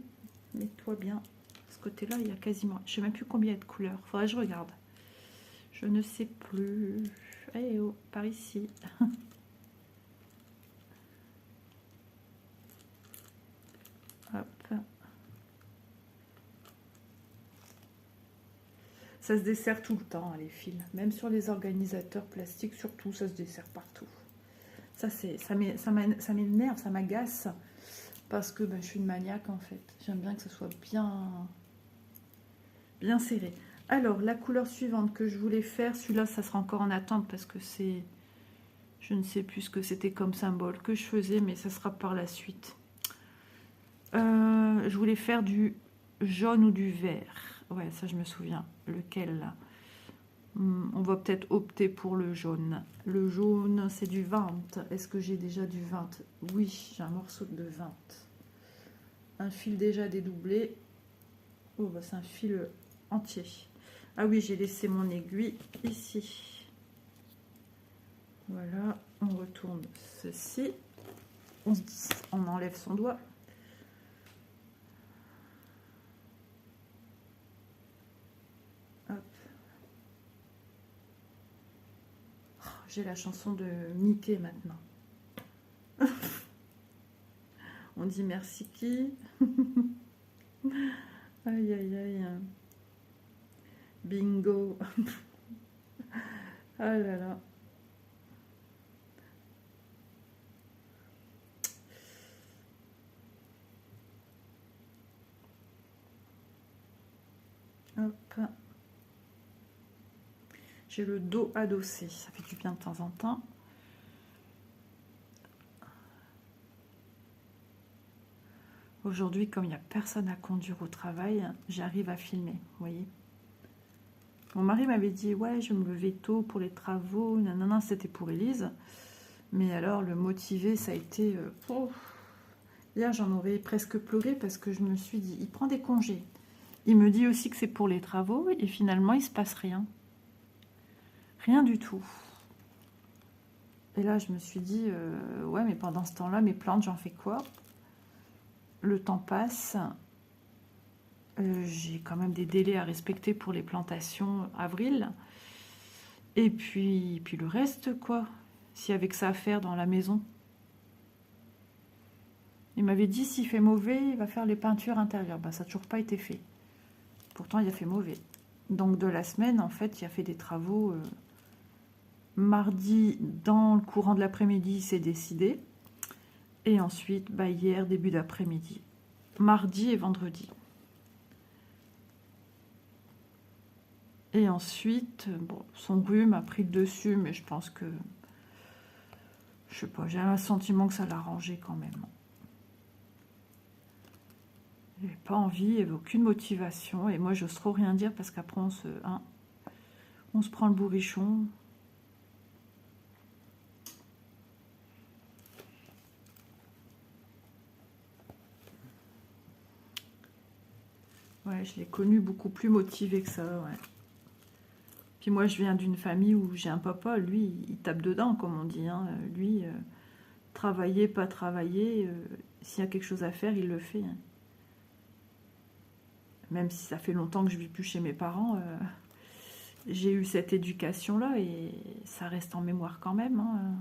mets-toi bien. Ce côté-là, il y a quasiment... Je ne sais même plus combien il y a de couleurs. Faudrait que je regarde. Je ne sais plus. Allez, oh, par ici. Hop. Ça se dessert tout le temps, hein, les fils. Même sur les organisateurs plastiques, surtout, ça se dessert partout. Ça m'énerve, ça m'agace. Parce que ben, je suis une maniaque, en fait. J'aime bien que ça soit bien serré. Alors, la couleur suivante que je voulais faire, celui-là, ça sera encore en attente parce que c'est... Je ne sais plus ce que c'était comme symbole que je faisais, mais ça sera par la suite. Je voulais faire du jaune ou du vert. Ouais, ça je me souviens. Lequel là? On va peut-être opter pour le jaune. Le jaune, c'est du 20. Est-ce que j'ai déjà du 20? Oui, j'ai un morceau de 20. Un fil déjà dédoublé. Oh, bah, c'est un fil entier. Ah oui, j'ai laissé mon aiguille ici. Voilà, on retourne ceci. On enlève son doigt. Hop. Oh, j'ai la chanson de Mickey maintenant. On dit merci qui? Aïe aïe aïe. Bingo. Ah là là. Hop. J'ai le dos adossé. Ça fait du bien de temps en temps. Aujourd'hui, comme il n'y a personne à conduire au travail, j'arrive à filmer, vous voyez. Mon mari m'avait dit, ouais, je me levais tôt pour les travaux, non, c'était pour Élise. Mais alors, le motiver, ça a été... Hier, j'en aurais presque pleuré parce que je me suis dit, il prend des congés. Il me dit aussi que c'est pour les travaux et finalement, il ne se passe rien. Rien du tout. Et là, je me suis dit, ouais, mais pendant ce temps-là, mes plantes, j'en fais quoi? Le temps passe. J'ai quand même des délais à respecter pour les plantations avril. Et puis le reste, quoi. S'il y avait que ça à faire dans la maison. Il m'avait dit, s'il fait mauvais, il va faire les peintures intérieures. Bah, ça n'a toujours pas été fait. Pourtant, il a fait mauvais. donc de la semaine, en fait, il a fait des travaux. Mardi, dans le courant de l'après-midi, c'est décidé. Et ensuite, bah, hier, début d'après-midi. Mardi et vendredi. Et ensuite, bon, son rhume a pris le dessus, mais je pense que... Je sais pas, j'ai un sentiment que ça l'a arrangé quand même. J'ai pas envie, il n'y avait aucune motivation. Et moi, j'ose trop rien dire parce qu'après, on se prend le bourrichon. Ouais, je l'ai connu beaucoup plus motivé que ça, ouais. Puis moi, je viens d'une famille où j'ai un papa, lui, il tape dedans, comme on dit. Hein. Lui, travailler, pas travailler, s'il y a quelque chose à faire, il le fait. Hein. Même si ça fait longtemps que je ne vis plus chez mes parents, j'ai eu cette éducation-là et ça reste en mémoire quand même. Hein.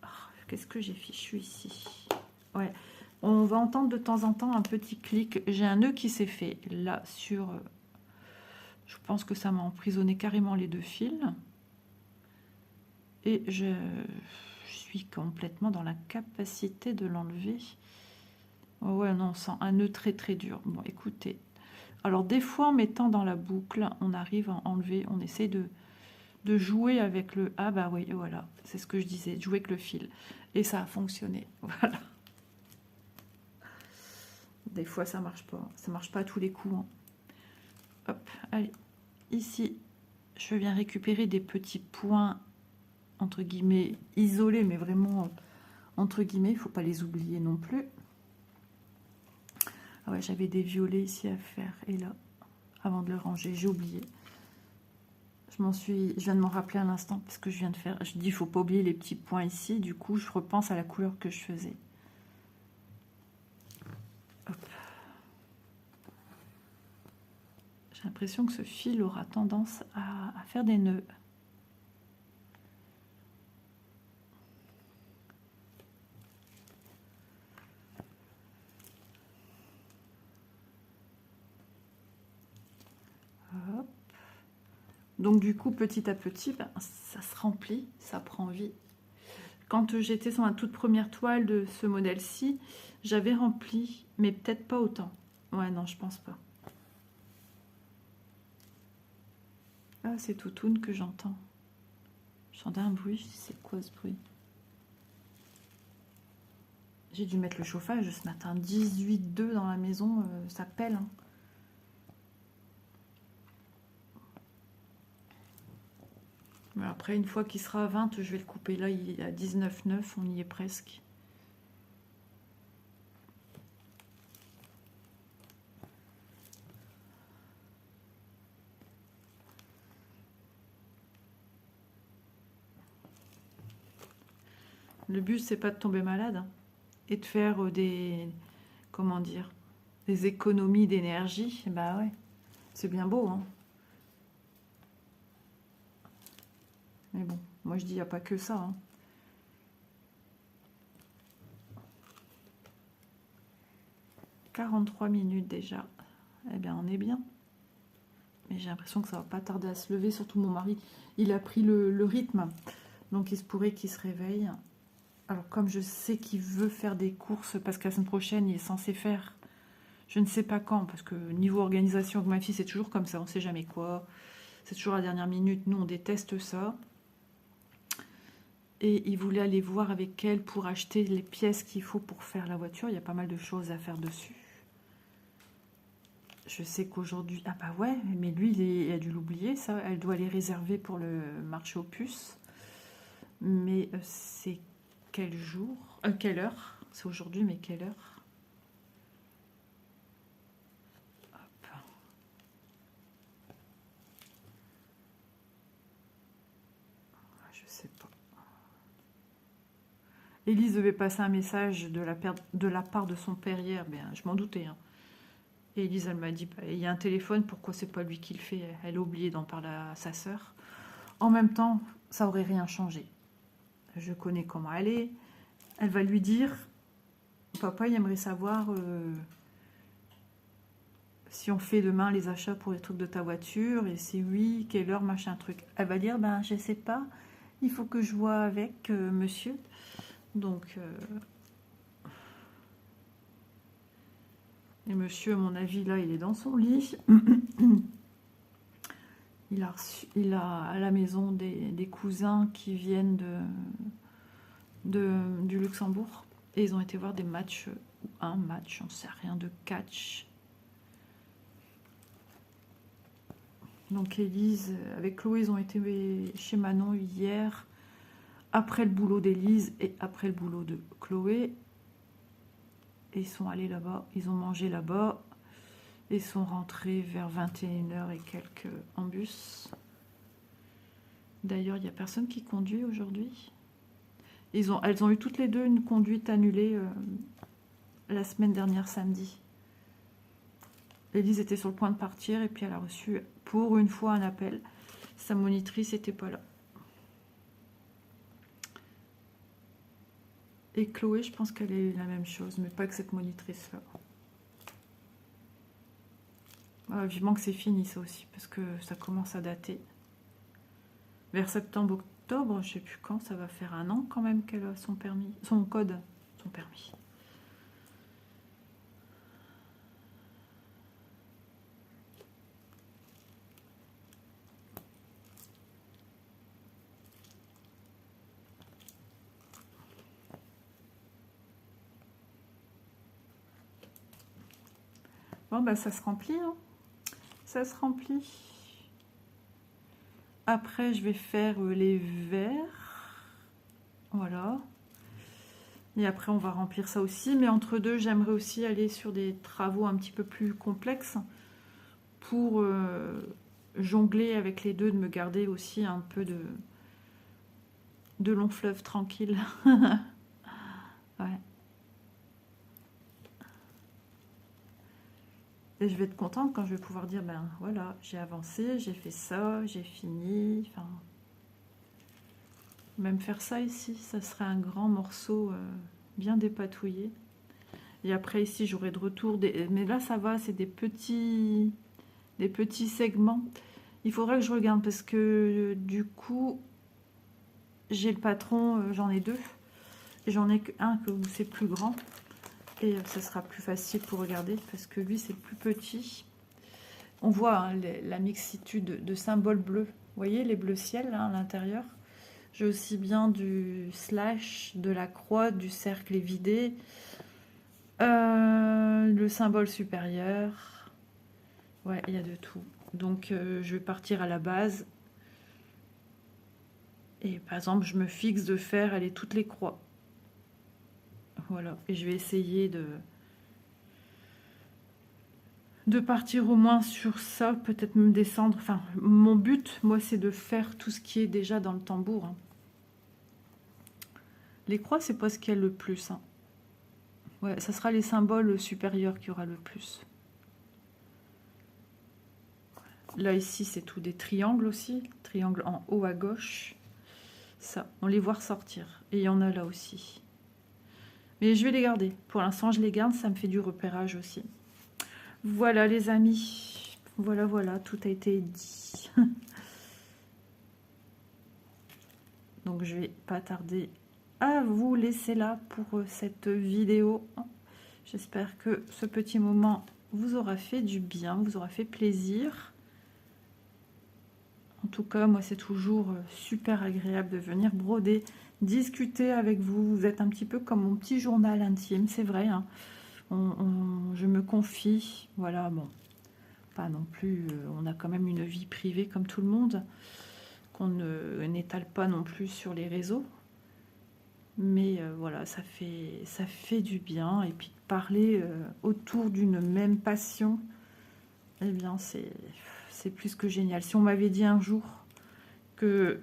Oh, qu'est-ce que j'ai fichu ici? Ouais, on va entendre de temps en temps un petit clic. J'ai un nœud qui s'est fait là sur... je pense que ça m'a emprisonné carrément les deux fils. Et je suis complètement dans la capacité de l'enlever. Oh ouais, non, on sent un nœud très très dur. Bon, écoutez. Alors, des fois, en mettant dans la boucle, on arrive à enlever, on essaie de jouer avec le... Ah bah oui, voilà, c'est ce que je disais, jouer avec le fil. Et ça a fonctionné, voilà. Des fois, ça marche pas à tous les coups. Hein. Hop, allez, ici, je viens récupérer des petits points, entre guillemets, isolés, mais vraiment, entre guillemets, il ne faut pas les oublier non plus. Ah ouais, j'avais des violets ici à faire, et là, avant de le ranger, j'ai oublié. Je viens de m'en rappeler à l'instant, parce que je viens de faire, je dis, il ne faut pas oublier les petits points ici, du coup, je repense à la couleur que je faisais. Hop. J'ai l'impression que ce fil aura tendance à faire des nœuds. Hop. Donc du coup, petit à petit, ben, ça se remplit, ça prend vie. Quand j'étais sur la toute première toile de ce modèle-ci, j'avais rempli, mais peut-être pas autant. Ouais, non, je pense pas. Ah, c'est Toutoune que j'entends. J'entends un bruit, c'est quoi ce bruit? J'ai dû mettre le chauffage ce matin, 18,2 dans la maison, ça pèle. Hein. Mais après, une fois qu'il sera à 20, je vais le couper. Là, il est à 19,9, on y est presque. Le but, c'est pas de tomber malade hein, et de faire des, comment dire, des économies d'énergie. Bah ouais, c'est bien beau. Hein. Mais bon, moi je dis, il n'y a pas que ça. Hein. « 43 minutes déjà. Eh bien, on est bien. Mais j'ai l'impression que ça va pas tarder à se lever. Surtout mon mari, il a pris le rythme. Donc il se pourrait qu'il se réveille. Alors comme je sais qu'il veut faire des courses, parce que la semaine prochaine, il est censé faire, je ne sais pas quand, parce que niveau organisation avec ma fille, c'est toujours comme ça, on ne sait jamais quoi. C'est toujours à la dernière minute, nous on déteste ça. Et il voulait aller voir avec elle pour acheter les pièces qu'il faut pour faire la voiture. Il y a pas mal de choses à faire dessus. Je sais qu'aujourd'hui... Ah bah ouais, mais lui, il a dû l'oublier, ça. Elle doit les réserver pour le marché aux puces. Mais c'est quel jour quelle heure? C'est aujourd'hui, mais quelle heure? Hop. Je sais pas. Élise devait passer un message de la part de son père hier. Ben, je m'en doutais. Hein. Et Élise, elle m'a dit, bah, il y a un téléphone, pourquoi c'est pas lui qui le fait? Elle a oublié d'en parler à sa sœur. En même temps, ça aurait rien changé. Je connais comment elle est. Elle va lui dire, papa, il aimerait savoir si on fait demain les achats pour les trucs de ta voiture, et c'est oui, quelle heure, machin truc. Elle va dire, ben je sais pas, il faut que je vois avec monsieur. Donc, et monsieur, à mon avis, là, il est dans son lit. Il a à la maison des cousins qui viennent du Luxembourg. Et ils ont été voir des matchs, un match, on sait rien, de catch. Donc Élise, avec Chloé, ils ont été chez Manon hier, après le boulot d'Élise et après le boulot de Chloé. Et ils sont allés là-bas, ils ont mangé là-bas. Et sont rentrés vers 21h et quelques en bus. D'ailleurs, il n'y a personne qui conduit aujourd'hui. Elles ont eu toutes les deux une conduite annulée la semaine dernière, samedi. Élise était sur le point de partir et puis elle a reçu pour une fois un appel. Sa monitrice n'était pas là. Et Chloé, je pense qu'elle est la même chose, mais pas que cette monitrice-là. Vivement que c'est fini ça aussi, parce que ça commence à dater. Vers septembre, octobre, je sais plus quand, ça va faire 1 an quand même qu'elle a son permis, son code, son permis. Bon, bah ça se remplit, hein. Ça se remplit. Après, je vais faire les verres. Voilà. Et après, on va remplir ça aussi. Mais entre deux, j'aimerais aussi aller sur des travaux un petit peu plus complexes pour jongler avec les deux, de me garder aussi un peu de long fleuve tranquille. Ouais. Et je vais être contente quand je vais pouvoir dire, ben voilà, j'ai avancé, j'ai fait ça, j'ai fini. Enfin, même faire ça ici, ça serait un grand morceau bien dépatouillé. Et après ici, j'aurai de retour. Mais là, ça va, c'est des petits segments. Il faudrait que je regarde parce que du coup, j'ai le patron, j'en ai 2. Et j'en ai qu'un que c'est plus grand. Et ça sera plus facile pour regarder parce que lui, c'est le plus petit. On voit hein, la mixitude de symboles bleus. Vous voyez les bleus ciel là, à l'intérieur. J'ai aussi bien du slash, de la croix, du cercle évidé, le symbole supérieur. Ouais, il y a de tout. Donc, je vais partir à la base. Et par exemple, je me fixe de faire aller toutes les croix. Voilà. Et je vais essayer de partir au moins sur ça, peut-être me descendre. Enfin, mon but, moi, c'est de faire tout ce qui est déjà dans le tambour. Hein. Les croix, c'est pas ce qu'il y a le plus. Hein. Ouais, ça sera les symboles supérieurs qui aura le plus. Là, ici, c'est tout des triangles aussi. Triangle en haut à gauche. Ça, on les voit ressortir. Et il y en a là aussi. Mais je vais les garder. Pour l'instant, je les garde. Ça me fait du repérage aussi. Voilà, les amis. Voilà, voilà. Tout a été dit. Donc, je vais pas tarder à vous laisser là pour cette vidéo. J'espère que ce petit moment vous aura fait du bien, vous aura fait plaisir. En tout cas, moi, c'est toujours super agréable de venir broder, discuter avec vous. Vous êtes un petit peu comme mon petit journal intime, c'est vrai. Hein. Je me confie, voilà, bon, pas non plus, on a quand même une vie privée comme tout le monde, qu'on n'étale pas non plus sur les réseaux. Mais voilà, ça fait du bien. Et puis de parler autour d'une même passion, eh bien, c'est plus que génial. Si on m'avait dit un jour que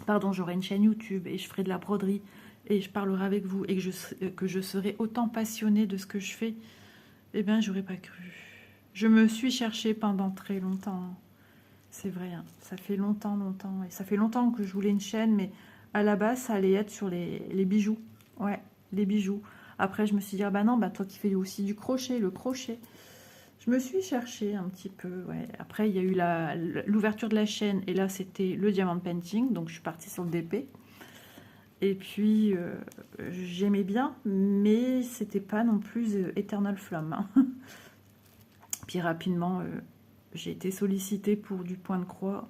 pardon, j'aurais une chaîne YouTube et je ferais de la broderie et je parlerai avec vous et que je serais autant passionnée de ce que je fais, eh bien, j'aurais pas cru. Je me suis cherchée pendant très longtemps. C'est vrai, hein. Ça fait longtemps. Et ça fait longtemps que je voulais une chaîne, mais à la base, ça allait être sur les bijoux. Ouais, les bijoux. Après, je me suis dit, ah bah non, bah toi qui fais aussi du crochet, le crochet. Je me suis cherchée un petit peu, ouais. Après, il y a eu l'ouverture de la chaîne, et là, c'était le diamant painting, donc je suis partie sur le DP. Et puis, j'aimais bien, mais c'était pas non plus Eternal Flamme, hein. Puis rapidement, j'ai été sollicitée pour du point de croix,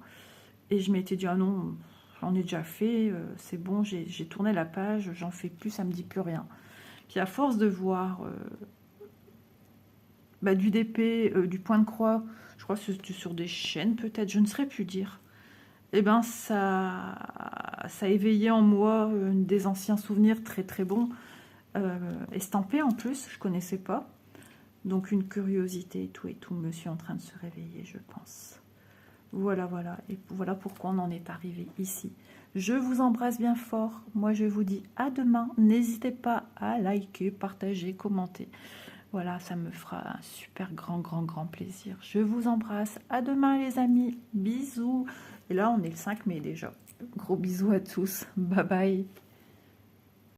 et je m'étais dit, ah non, j'en ai déjà fait, c'est bon, j'ai tourné la page, j'en fais plus, ça me dit plus rien. Puis à force de voir du DP, du point de croix, je crois que c'est sur des chaînes peut-être, je ne saurais plus dire. Eh ben ça a éveillé en moi des anciens souvenirs très très bons, estampés en plus, je connaissais pas. Donc une curiosité et tout, me suis en train de se réveiller, je pense. Voilà, voilà, et voilà pourquoi on en est arrivé ici. Je vous embrasse bien fort, moi je vous dis à demain, n'hésitez pas à liker, partager, commenter. Voilà, ça me fera un super grand plaisir. Je vous embrasse, à demain les amis, bisous. Et là on est le 5 mai déjà. Gros bisous à tous, bye bye.